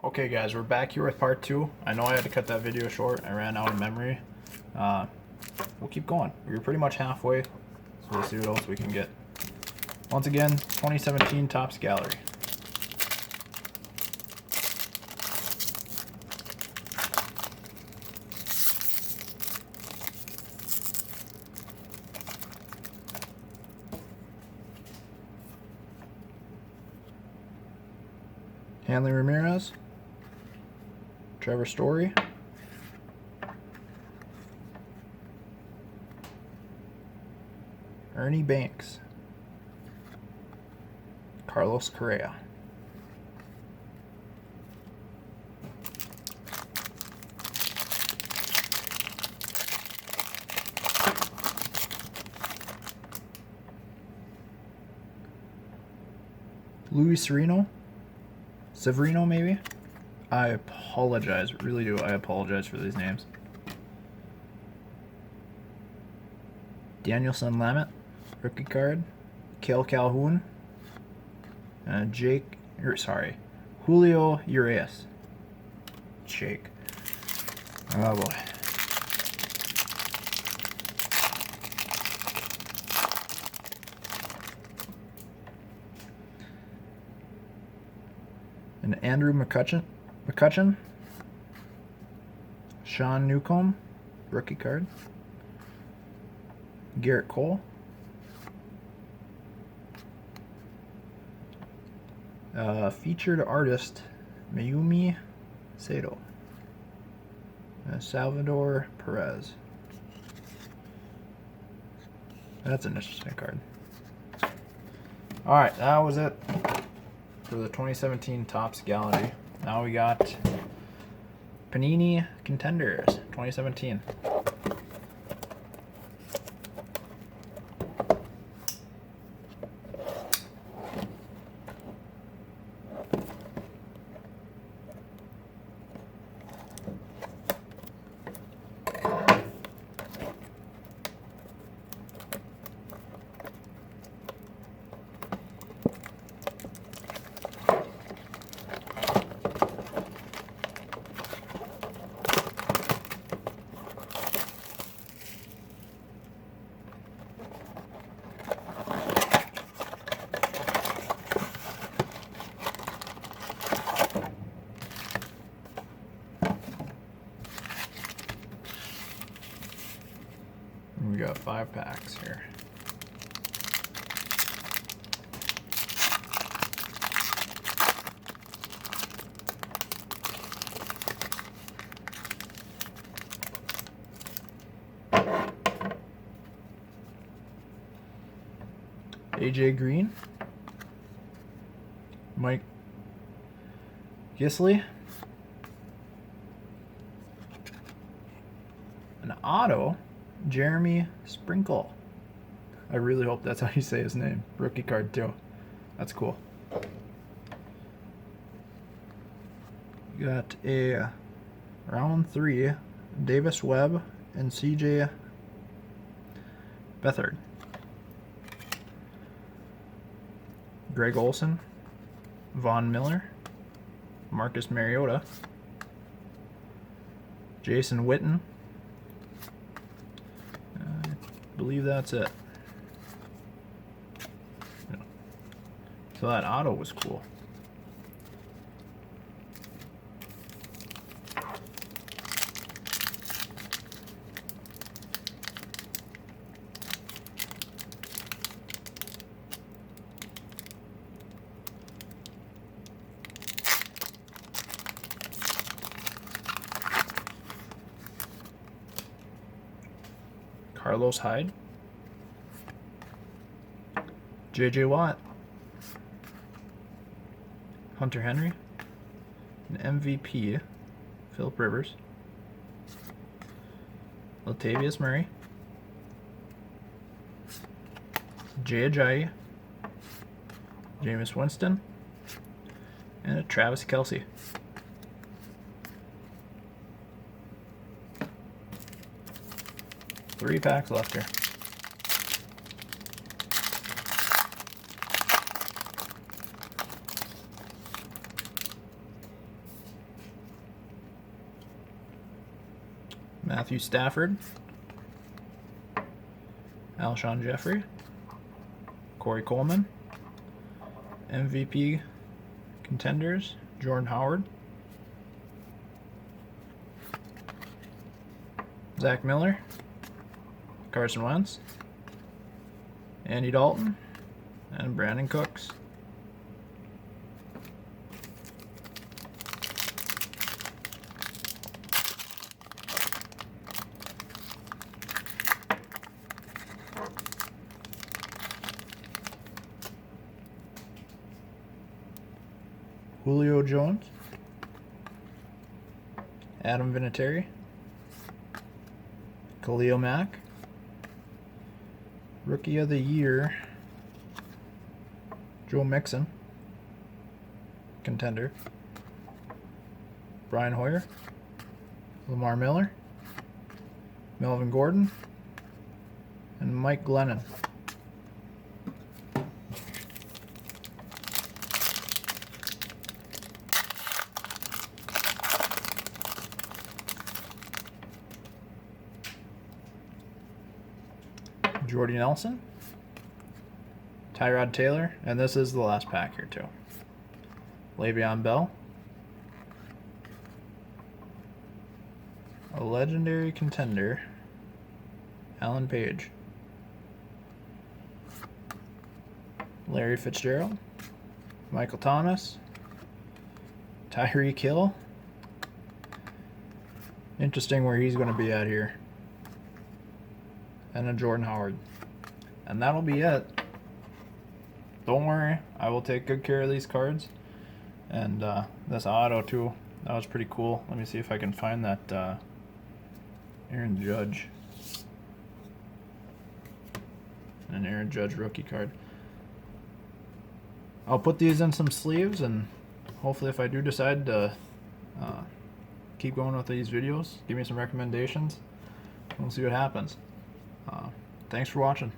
Okay guys, we're back here with part 2. I know I had to cut that video short. I ran out of memory. We'll keep going. We're pretty much halfway, so we'll see what else we can get. Once again, 2017 Topps Gallery. Hanley Ramirez, Trevor Story, Ernie Banks, Carlos Correa, Luis Severino maybe? I apologize, really do. I apologize for these names. Danielson Lamet, rookie card. Cale Calhoun. Julio Urias. Jake. Oh boy. And Andrew McCutchen, Sean Newcomb, rookie card, Garrett Cole, featured artist Mayumi Sato, Salvador Perez. That's an interesting card. Alright, that was it for the 2017 Topps Gallery. Now we got Panini Contenders 2017. We got 5 packs here. AJ Green, Mike Gisley, an auto, Jeremy Sprinkle. I really hope that's how you say his name. Rookie card too. That's cool. You got a round 3 Davis Webb and CJ Beathard. Greg Olson, Von Miller, Marcus Mariota, Jason Witten. I believe that's it. So that auto was cool. Carlos Hyde, J.J. Watt, Hunter Henry, an MVP, Phillip Rivers, Latavius Murray, Jay Ajayi, Jameis Winston, and a Travis Kelce. 3 packs left here. Matthew Stafford, Alshon Jeffrey, Corey Coleman, MVP contenders, Jordan Howard, Zach Miller, Carson Wentz, Andy Dalton, and Brandon Cooks. Julio Jones, Adam Vinatieri, Khalil Mack, Rookie of the Year, Joe Mixon, contender, Brian Hoyer, Lamar Miller, Melvin Gordon, and Mike Glennon. Jordy Nelson, Tyrod Taylor, and this is the last pack here too. Le'Veon Bell, a legendary contender, Alan Page, Larry Fitzgerald, Michael Thomas, Tyreek Hill. Interesting where he's going to be at here. And a Jordan Howard. And that'll be it. Don't worry, I will take good care of these cards. And this auto too, that was pretty cool. Let me see if I can find that Aaron Judge. An Aaron Judge rookie card. I'll put these in some sleeves, and hopefully if I do decide to keep going with these videos, give me some recommendations. We'll see what happens. Thanks for watching.